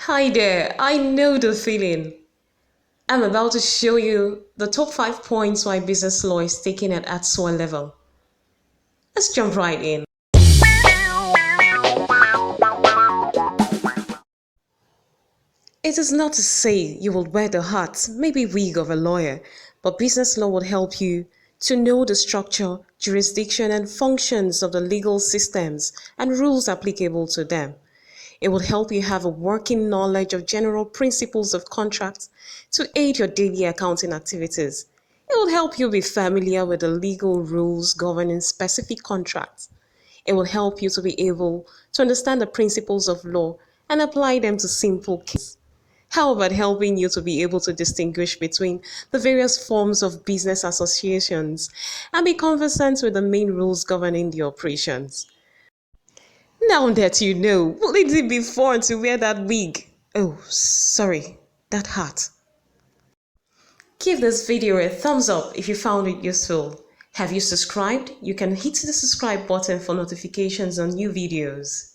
Hi there, I know the feeling. I'm about to show you the top 5 points why business law is taken at ATSWA level. Let's jump right in. It is not to say you will wear the hat, maybe wig of a lawyer, but business law would help you to know the structure, jurisdiction, and functions of the legal systems and rules applicable to them. It will help you have a working knowledge of general principles of contracts to aid your daily accounting activities. It will help you be familiar with the legal rules governing specific contracts. It will help you to be able to understand the principles of law and apply them to simple cases. How about helping you to be able to distinguish between the various forms of business associations and be conversant with the main rules governing the operations? Now that you know, will it be fun to wear that wig? Oh, sorry, that hat. Give this video a thumbs up if you found it useful. Have you subscribed? You can hit the subscribe button for notifications on new videos.